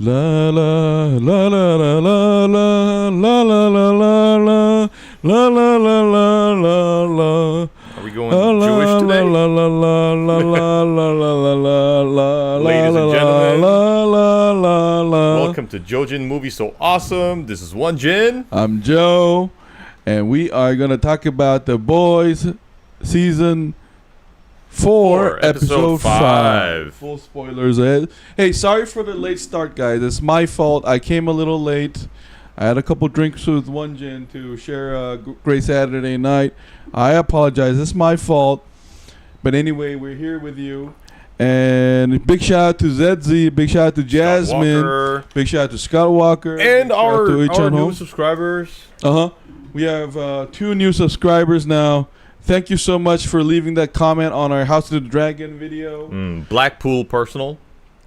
La la la la la la la la la la la la la la la la la. Are we going Jewish today? Ladies and gentlemen, welcome to JoeJinMovieSoAwesome. This is one Jin. I'm Joe, and we are going to talk about The Boys Season 4, Episode 5. Full spoilers ahead. Hey, sorry for the late start, guys. It's my fault. I came a little late. I had a couple drinks with one Jin to share a great Saturday night. I apologize. It's my fault. But anyway, we're here with you. And big shout out to ZZ. Big shout out to Jasmine. Big shout out to Scott Walker. And our new subscribers. We have 2 new subscribers now. Thank you so much for leaving that comment on our House of the Dragon video. Blackpool personal.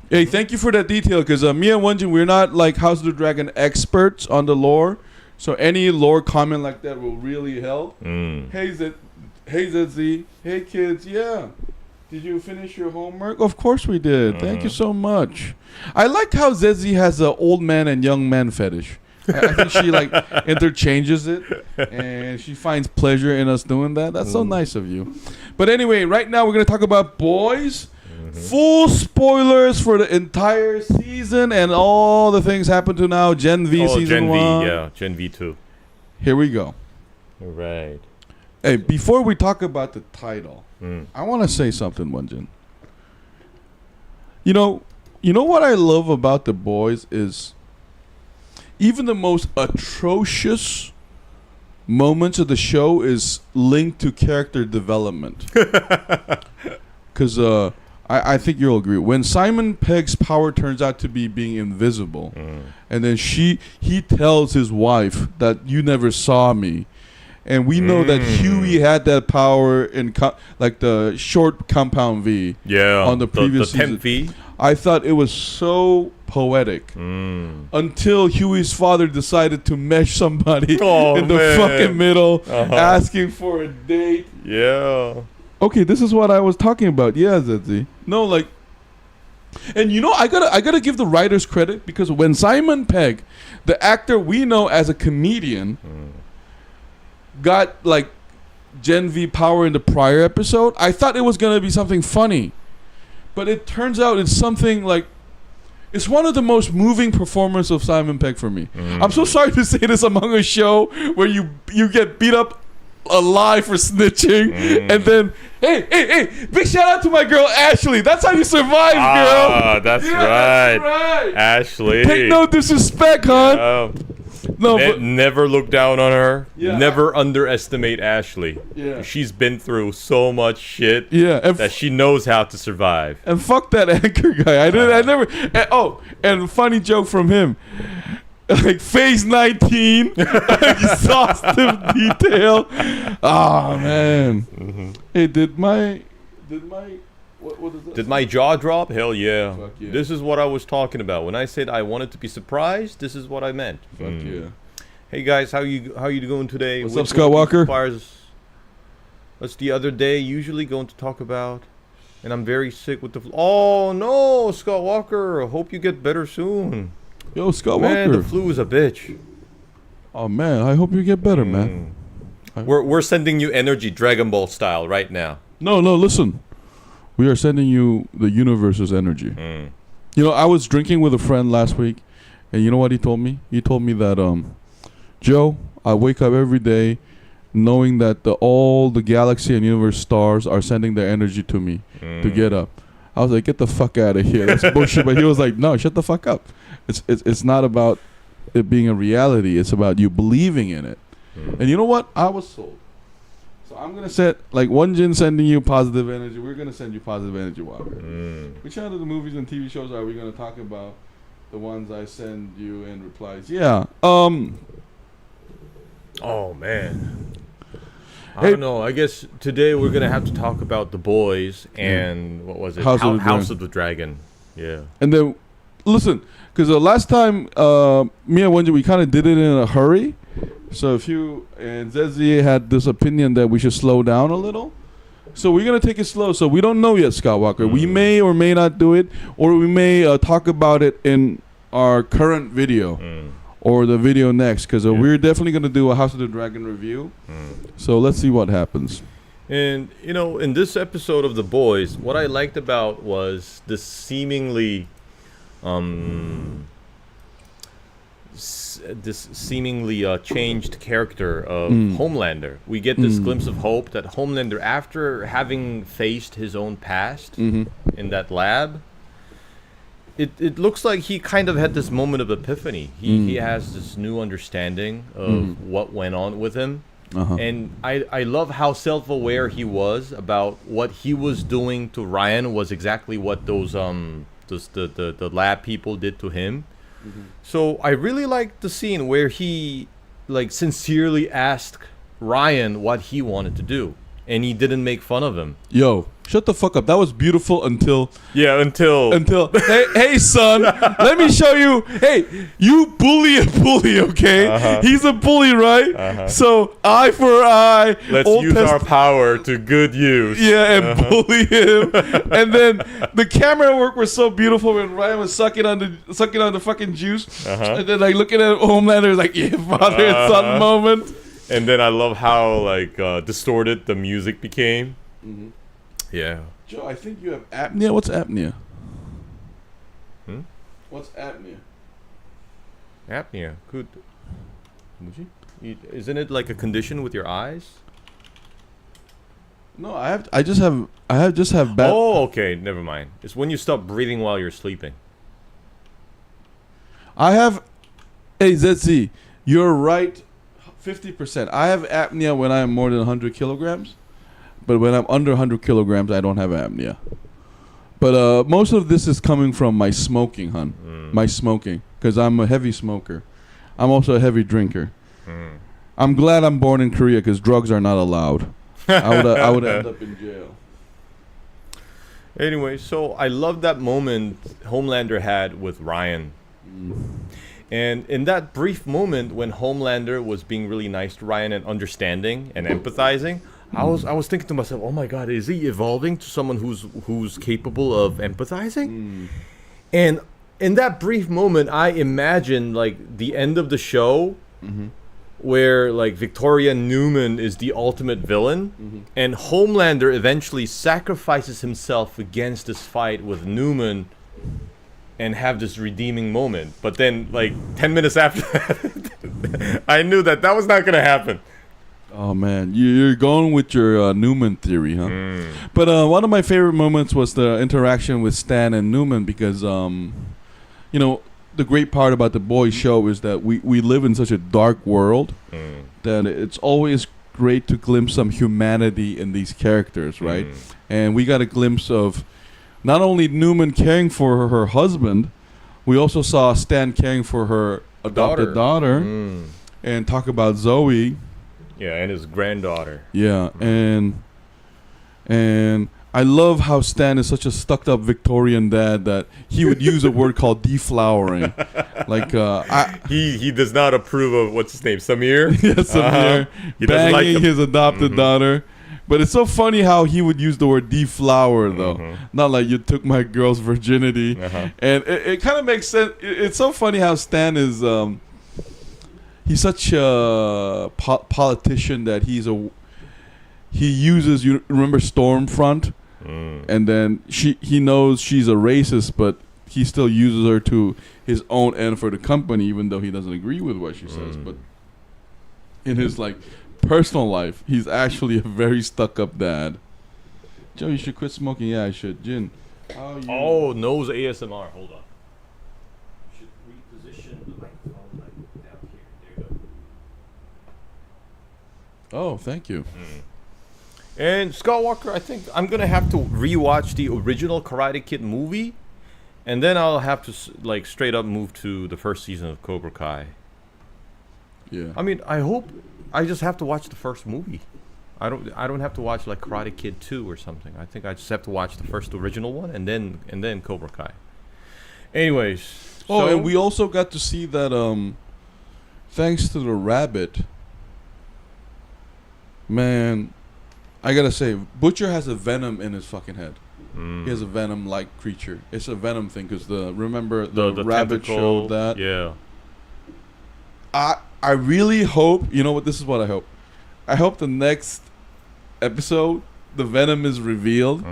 Hey, thank you for that detail, because me and Wonjin, we're not like House of the Dragon experts on the lore. So any lore comment like that will really help. Hey, ZZ. Hey, kids. Yeah. Did you finish your homework? Of course we did. Thank you so much. I like how ZZ has an old man and young man fetish. I think she like interchanges it, and she finds pleasure in us doing that. That's so nice of you. But anyway, right now we're going to talk about Boys. Full spoilers for the entire season and all the things happen to now. Gen V season Gen 1. V, yeah. Gen V2. Here we go. All right. Hey, before we talk about the title, I want to say something, Wonjin. You know what I love about The Boys is even the most atrocious moments of the show is linked to character development. Because I think you'll agree. When Simon Pegg's power turns out to be being invisible, and then he tells his wife that you never saw me, and we know that Huey had that power in like the short Compound V. Yeah. On the previous the season. V. I thought it was so poetic until Huey's father decided to mesh somebody in the fucking middle, asking for a date. Yeah. Okay, this is what I was talking about. Yeah, ZZ. No, like, and I gotta give the writers credit, because when Simon Pegg, the actor we know as a comedian, got like Gen V power in the prior episode, I thought it was gonna be something funny. But it turns out it's something like, it's one of the most moving performances of Simon Pegg for me. I'm so sorry to say this among a show where you get beat up alive for snitching, and then hey, big shout out to my girl Ashley. That's how you survive, girl. That's right. Ashley. Take no disrespect, hon. No, but never look down on her. Yeah. Never underestimate Ashley. Yeah. She's been through so much shit. Yeah, that she knows how to survive. And fuck that anchor guy. I never. And funny joke from him. Like phase 19, exhaustive detail. Oh man. Hey, did my what is that? Did my jaw drop? Hell yeah. Fuck yeah. This is what I was talking about when I said I wanted to be surprised. This is what I meant. Fuck yeah. Hey guys, how you doing today? What's up, Scott Walker? What's the other day usually going to talk about? And I'm very sick with the flu. Oh no, Scott Walker. Hope you get better soon. Yo, Scott Man, Walker. the flu is a bitch. Oh man, I hope you get better, man. We're sending you energy, Dragon Ball style, right now. No, listen. We are sending you the universe's energy. I was drinking with a friend last week, and you know what he told me? He told me that, Joe, I wake up every day knowing that all the galaxy and universe stars are sending their energy to me to get up. I was like, get the fuck out of here. That's bullshit. But he was like, no, shut the fuck up. It's not about it being a reality. It's about you believing in it. And you know what? I was sold. So I'm going to set, like, one Jin sending you positive energy. We're going to send you positive energy, Walker. Which other the movies and TV shows are we going to talk about? The ones I send you in replies. Yeah. Oh, man. I don't know. I guess today we're going to have to talk about The Boys and, what was it? House of the Dragon. Yeah. And then, listen, because the last time me and Wenji, we kind of did it in a hurry. So if you and ZZ had this opinion that we should slow down a little. So we're going to take it slow. So we don't know yet, Scott Walker. We may or may not do it, or we may talk about it in our current video or the video next, because we're definitely going to do a House of the Dragon review. So let's see what happens. And, you know, in this episode of The Boys, what I liked about was this seemingly changed character of Homelander. We get this glimpse of hope that Homelander, after having faced his own past in that lab, it looks like he kind of had this moment of epiphany. He has this new understanding of what went on with him. And I love how self-aware he was about what he was doing to Ryan was exactly what those the lab people did to him. So I really liked the scene where he like sincerely asked Ryan what he wanted to do, and he didn't make fun of him. Yo, shut the fuck up. That was beautiful until hey son, let me show you. Hey, you bully a bully, okay? He's a bully, right? So eye for eye. Let's use our power to good use. Yeah, and bully him. And then the camera work was so beautiful when Ryan was sucking on the fucking juice, and then like looking at Homelander, like father and son moment. And then I love how like distorted the music became. Yeah. Joe, I think you have apnea. What's apnea? What's apnea? Apnea. Could. Isn't it like a condition with your eyes? No, I just have bad. Oh, okay. Never mind. It's when you stop breathing while you're sleeping. I have. Hey, ZC, you're right. 50%. I have apnea when I am more than 100 kilograms. But when I'm under 100 kilograms, I don't have apnea. But most of this is coming from my smoking, my smoking. Because I'm a heavy smoker. I'm also a heavy drinker. I'm glad I'm born in Korea because drugs are not allowed. I would end up in jail. Anyway, so I love that moment Homelander had with Ryan. And in that brief moment when Homelander was being really nice to Ryan and understanding and empathizing, I was thinking to myself, oh my God, is he evolving to someone who's capable of empathizing? And in that brief moment, I imagined like the end of the show, where like Victoria Newman is the ultimate villain, and Homelander eventually sacrifices himself against this fight with Newman, and have this redeeming moment. But then, like 10 minutes after that, I knew that was not gonna happen. Oh man, you're going with your Newman theory, huh? But one of my favorite moments was the interaction with Stan and Newman because, you know, the great part about the Boys show is that we live in such a dark world that it's always great to glimpse some humanity in these characters, right? And we got a glimpse of not only Newman caring for her husband, we also saw Stan caring for her adopted daughter and talk about Zoe. Yeah, and his granddaughter. Yeah, and I love how Stan is such a stuck-up Victorian dad that he would use a word called deflowering. Like he does not approve of what's his name, Samir. Yeah, Samir He doesn't like banging his adopted daughter. But it's so funny how he would use the word deflower though, not like you took my girl's virginity. And it kind of makes sense. It's so funny how Stan is. He's such a politician that he uses, you remember Stormfront, and then he knows she's a racist, but he still uses her to his own end for the company, even though he doesn't agree with what she says. But in his like personal life, he's actually a very stuck-up dad. Joe, you should quit smoking. Yeah, I should. Jin, how you? Oh, nose ASMR. Hold on. You should reposition the microphone like down here. There you go. Oh, thank you. And Scott Walker, I think I'm gonna have to rewatch the original Karate Kid movie, and then I'll have to like straight up move to the first season of Cobra Kai. Yeah. I mean, I hope I just have to watch the first movie. I don't have to watch like Karate Kid 2 or something. I think I just have to watch the first original one and then Cobra Kai. Anyways. Oh, and we also got to see that thanks to the rabbit. Man, I gotta say, Butcher has a venom in his fucking head. He has a Venom-like creature. It's a Venom thing because remember the rabbit tentacle, showed that. Yeah. I really hope. You know what? This is what I hope. I hope the next episode the Venom is revealed,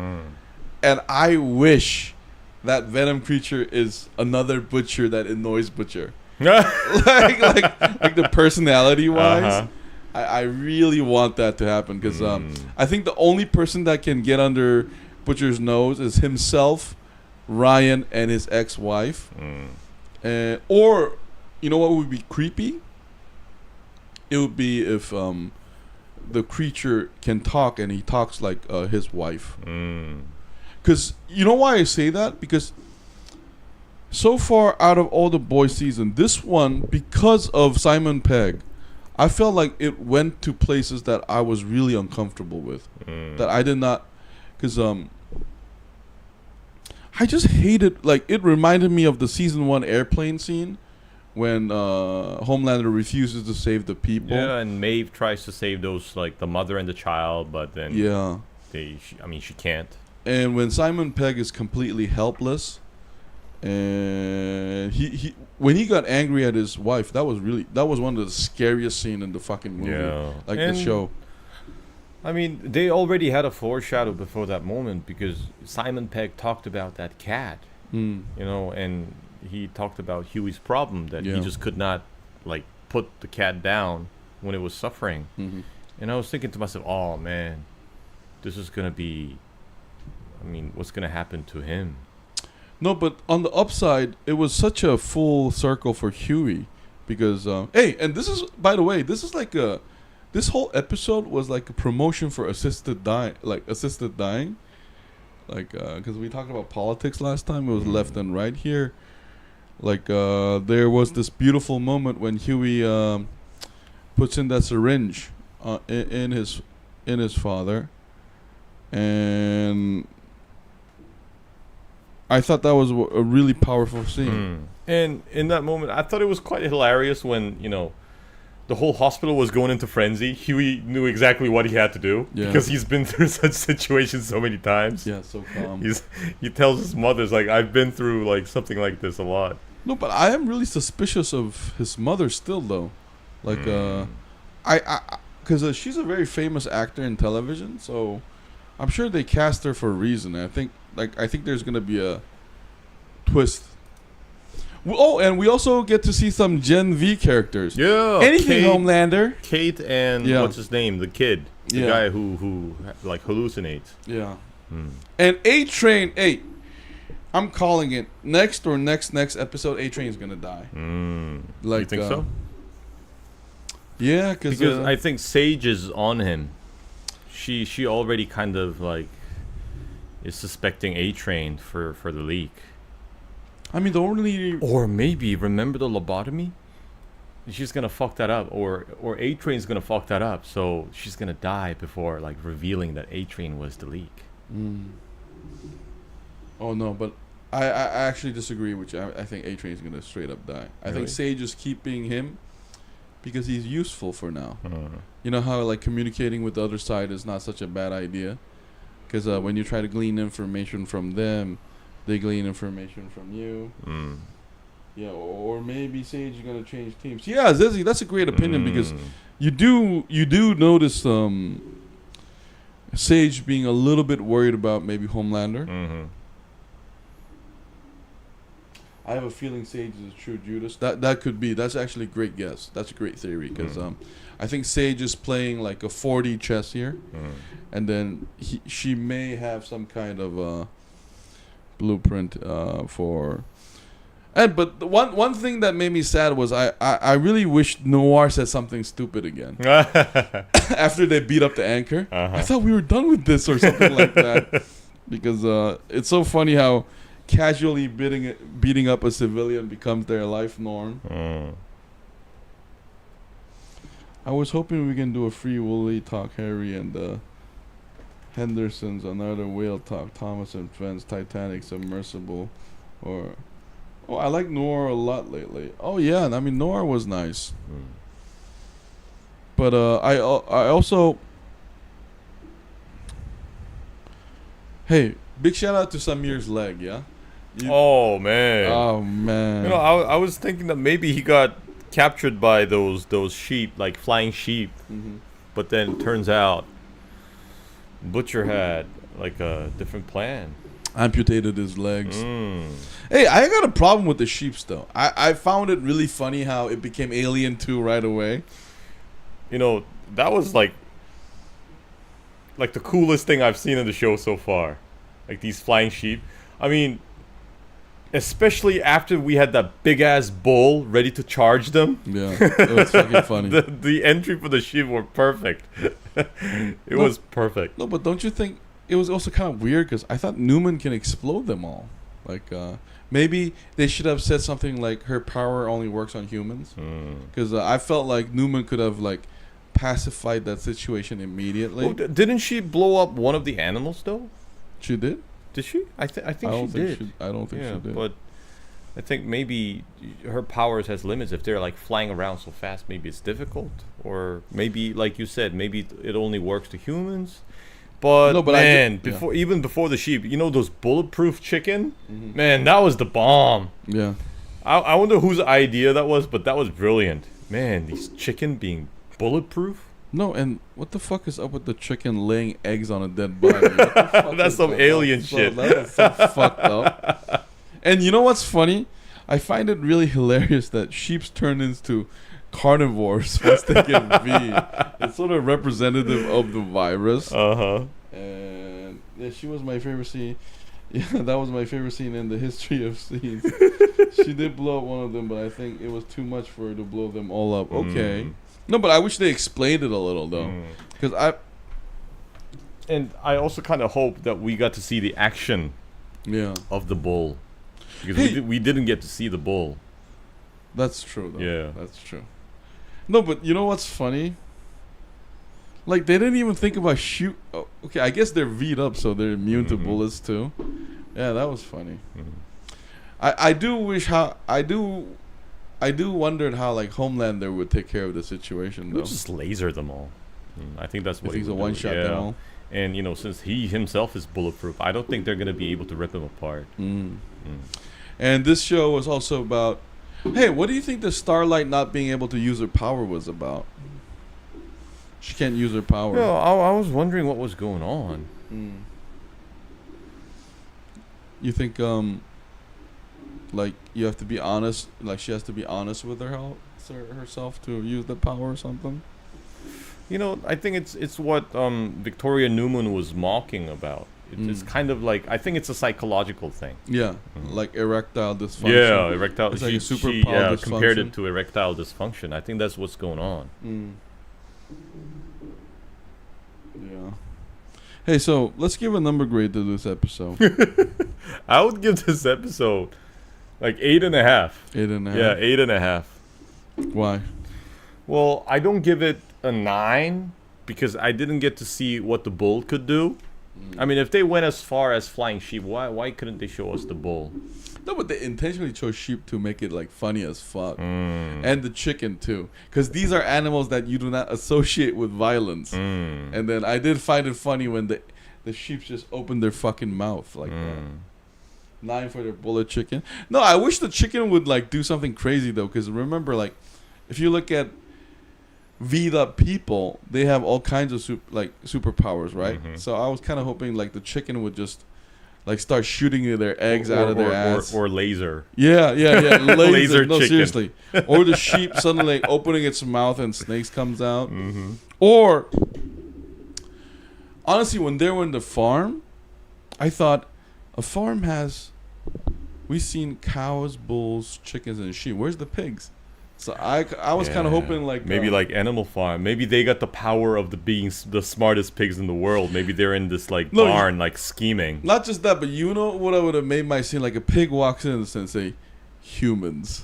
and I wish that Venom creature is another Butcher that annoys Butcher. like the personality wise. I really want that to happen because I think the only person that can get under Butcher's nose is himself, Ryan, and his ex-wife. Or, you know what would be creepy? It would be if the creature can talk and he talks like his wife. Because you know why I say that? Because so far out of all the Boys season, this one, because of Simon Pegg, I felt like it went to places that I was really uncomfortable with. That I did not, because I just hated, like, it reminded me of the season 1 airplane scene when Homelander refuses to save the people. Yeah, and Maeve tries to save those, like, the mother and the child, but then she can't. And when Simon Pegg is completely helpless, and he when he got angry at his wife, that was one of the scariest scenes in the fucking movie. Yeah. The show. I mean, they already had a foreshadow before that moment because Simon Pegg talked about that cat, you know, and he talked about Huey's problem that he just could not, like, put the cat down when it was suffering. And I was thinking to myself, oh man, this is gonna be, I mean, what's gonna happen to him? No, but on the upside, it was such a full circle for Huey because hey, and this is, by the way, this is like this whole episode was like a promotion for assisted dying, like because we talked about politics last time. It was left and right here. Like there was this beautiful moment when Huey puts in that syringe in his father, and I thought that was a really powerful scene. And in that moment, I thought it was quite hilarious when, you know, the whole hospital was going into frenzy. Huey knew exactly what he had to do because he's been through such situations so many times. Yeah, so calm. He tells his mother's like, I've been through like something like this a lot. No, but I am really suspicious of his mother still, though. Like, because she's a very famous actor in television, so I'm sure they cast her for a reason. I think there's gonna be a twist. Oh, and we also get to see some Gen V characters. Yeah, anything Homelander, Kate, and what's his name, the kid, the guy who like hallucinates. Yeah, and A-Train. Hey, I'm calling it. Next episode, A-Train's gonna die. Like, you think so? Yeah, because I think Sage is on him. She already kind of like is suspecting A-Train for the leak. I mean, the only... Or maybe, remember the lobotomy? She's gonna fuck that up. Or A-Train's gonna fuck that up. So she's gonna die before, like, revealing that A-Train was the leak. Oh, no, but I actually disagree with you. I think A-Train's gonna straight up die. I think Sage is keeping him because he's useful for now. You know how, like, communicating with the other side is not such a bad idea? Because when you try to glean information from them, they glean information from you. Yeah, or maybe Sage is gonna change teams. Yeah, Zizzy, that's a great opinion because you do notice Sage being a little bit worried about maybe Homelander. I have a feeling Sage is a true Judas. That could be. That's actually a great guess. That's a great theory because I think Sage is playing like a 4D chess here, and then she may have some kind of blueprint for. But the one thing that made me sad was I really wish Noir said something stupid again after they beat up the anchor. I thought we were done with this or something like that because it's so funny how casually beating up a civilian becomes their life norm. I was hoping we can do a Free Willy talk, Harry and Henderson's, another whale talk, Thomas and Friends, Titanic, Submersible, or I like Noir a lot lately. Oh yeah, I mean Noir was nice, but I also, hey, Big shout out to Samir's leg, yeah? Oh man. Oh, man. You know, I was thinking that maybe he got captured by those sheep, like flying sheep. But then it turns out Butcher had like a different plan. Amputated his legs. Hey, I got a problem with the sheeps, though. I found it really funny how it became Alien 2 right away. You know, that was like the coolest thing I've seen in the show so far. Like these flying sheep. I mean, especially after we had that big ass bull ready to charge them. Yeah, it was fucking funny. the entry for the sheep were perfect. It was perfect. No, but don't you think it was also kind of weird? Because I thought Newman can explode them all. Like, maybe they should have said something like her power only works on humans. Because I felt like Newman could have like pacified that situation immediately. Oh, didn't she blow up one of the animals though? She did? Did she? I think she did. I don't think she did. But I think maybe her powers has limits. If they're like flying around so fast, maybe it's difficult. Or maybe, like you said, maybe it only works to humans. But, no, but man, even before the sheep, you know those bulletproof chicken? Man, that was the bomb. Yeah. I wonder whose idea that was, but that was brilliant. Man, these chicken being bulletproof? No, and what the fuck is up with the chicken laying eggs on a dead body? What the fuck That's some alien shit. That is so fucked up. And you know what's funny? I find it really hilarious that sheeps turn into carnivores once they get V. It's sort of representative of the virus. And yeah, she was my favorite scene. Yeah, that was my favorite scene in the history of scenes. She did blow up one of them, but I think it was too much for her to blow them all up. Okay. No, but I wish they explained it a little, though. Because I also kind of hope that we got to see the action of the bull. Because we didn't get to see the bull. That's true, though. Yeah. That's true. No, but you know what's funny? Like, they didn't even think about shoot. Oh, okay, I guess they're V'd up, so they're immune to bullets, too. Yeah, that was funny. I do wish how... I do wonder how, like, Homelander would take care of the situation, though. Just laser them all. I think that's what he's a one-shot them all. And, you know, since he himself is bulletproof, I don't think they're going to be able to rip him apart. And this show was also about... Hey, what do you think the Starlight not being able to use her power was about? She can't use her power. Yeah, I was wondering what was going on. You think, like, you have to be honest, like, she has to be honest with herself to use the power or something? You know, I think it's what Victoria Newman was mocking about. It's kind of like, I think it's a psychological thing. Yeah, like erectile dysfunction. Yeah, erectile. It's like a superpower dysfunction. Compared it to erectile dysfunction. I think that's what's going on. Yeah. Hey, so let's give a number grade to this episode. I would give this episode like 8.5. 8.5. Yeah, 8.5. Why? Well, I don't give it a 9 because I didn't get to see what the bull could do. I mean, if they went as far as flying sheep, why couldn't they show us the bull? No, but they intentionally chose sheep to make it like funny as fuck, and the chicken too, because these are animals that you do not associate with violence. And then I did find it funny when the sheep just opened their fucking mouth like that. 9 for their bullet chicken. No, I wish the chicken would like do something crazy though, because remember, like, if you look at V'd up people, they have all kinds of superpowers, right? So I was kind of hoping like the chicken would just like start shooting their eggs out of their ass, or laser. Yeah, laser. No, chicken. Seriously. Or the sheep suddenly like, opening its mouth and snakes comes out. Or honestly, when they were in the farm, I thought a farm has. We've seen cows, bulls, chickens, and sheep. Where's the pigs? So I was kind of hoping like maybe like Animal Farm. Maybe they got the power of being the smartest pigs in the world. Maybe they're in this like barn like scheming. Not just that, but you know what I would have made my scene, like a pig walks in and say, "Humans,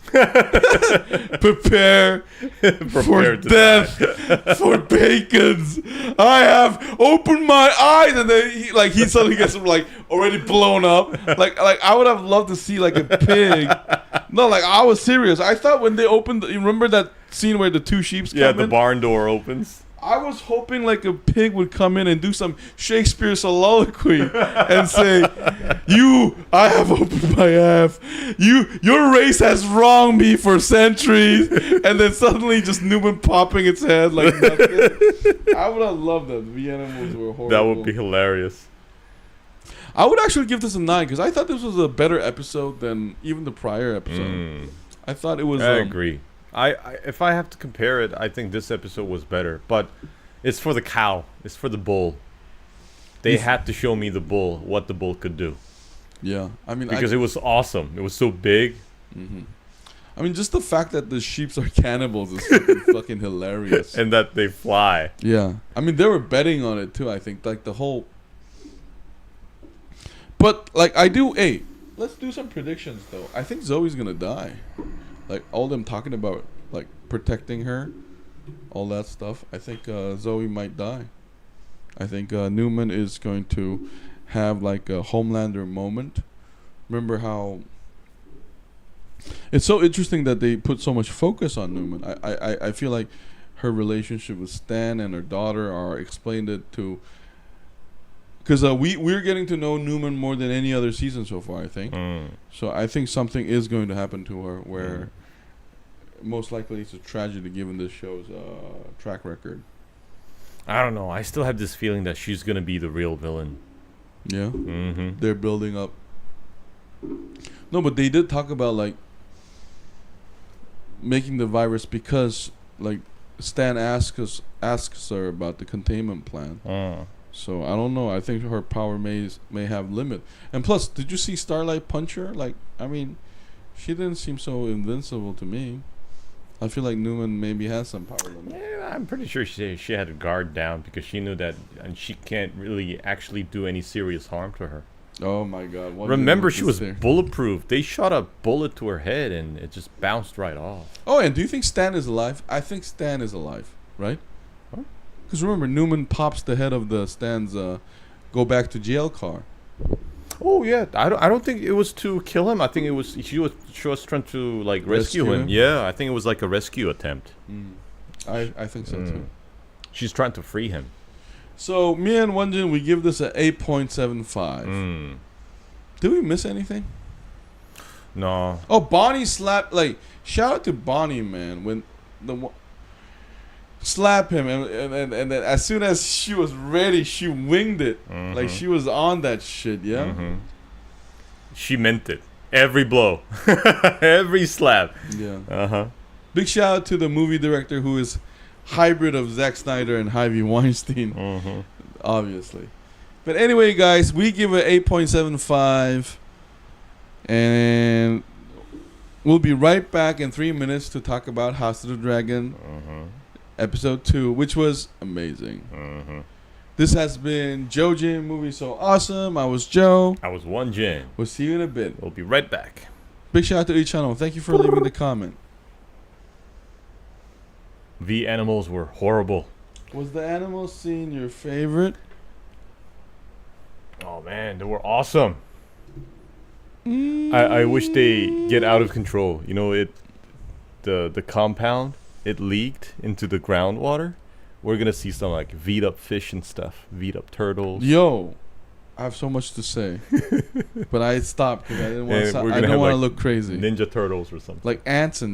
prepare for death, for bacons. I have opened my eyes," and then he suddenly gets like already blown up. Like I would have loved to see like a pig. No, like I was serious. I thought when they opened, you remember that scene where the two sheeps come in? Yeah, the barn door opens. I was hoping like a pig would come in and do some Shakespeare soliloquy and say, I have opened my ass. Your race has wronged me for centuries. And then suddenly just Newman popping its head like nothing. I would have loved that. The animals were horrible. That would be hilarious. I would actually give this a 9 because I thought this was a better episode than even the prior episode. I thought it was. I agree. If I have to compare it, I think this episode was better. But it's for the cow. It's for the bull. They had to show me the bull, what the bull could do. Yeah, I mean, because it was awesome. It was so big. Mm-hmm. I mean, just the fact that the sheeps are cannibals is fucking hilarious. And that they fly. Yeah, I mean, they were betting on it too. I think like the whole. But like I do, let's do some predictions though. I think Zoe's gonna die. Like all them talking about like protecting her, all that stuff. I think Zoe might die. I think Newman is going to have like a Homelander moment. Remember how it's so interesting that they put so much focus on Newman. I feel like her relationship with Stan and her daughter are explained it to. Because we're getting to know Newman more than any other season so far, I think. So I think something is going to happen to her where most likely it's a tragedy given this show's track record. I don't know. I still have this feeling that she's going to be the real villain. Yeah? Mm-hmm. They're building up. No, but they did talk about, like, making the virus because, like, Stan asks her about the containment plan. So I don't know. I think her power may have limit. And plus, did you see Starlight punch her? Like, I mean, she didn't seem so invincible to me. I feel like Newman maybe has some power limit. Yeah, I'm pretty sure she had a guard down because she knew that, and she can't really actually do any serious harm to her. Oh my God! Remember, she was bulletproof. They shot a bullet to her head, and it just bounced right off. Oh, and do you think Stan is alive? I think Stan is alive, right? Because remember, Newman pops the head of the Stan's go back to jail car. Oh yeah, I don't think it was to kill him. I think she was trying to like rescue him. Yeah, I think it was like a rescue attempt. I think so too. She's trying to free him. So me and Wonjin, we give this an 8.75. Did we miss anything? No. Oh, Bonnie slapped. Like, shout out to Bonnie, man. When the slap him and then as soon as she was ready, she winged it. Like she was on that shit. Yeah. She meant it. Every blow, every slap. Yeah. Big shout out to the movie director who is hybrid of Zack Snyder and Harvey Weinstein. Obviously. But anyway, guys, we give it 8.75, and we'll be right back in 3 minutes to talk about House of the Dragon. Episode 2, which was amazing. This has been JoeJinMovieSoAwesome. I was Joe. I was Wonjin. We'll see you in a bit. We'll be right back. Big shout out to each channel. Thank you for leaving the comment. The animals were horrible. Was the animal scene your favorite? Oh man, they were awesome. I wish they get out of control. You know, the compound, it leaked into the groundwater. We're gonna see some like V'd up fish and stuff, V'd up turtles. Yo, I have so much to say, but I stopped because I didn't want to look crazy. Ninja turtles or something. Like ants and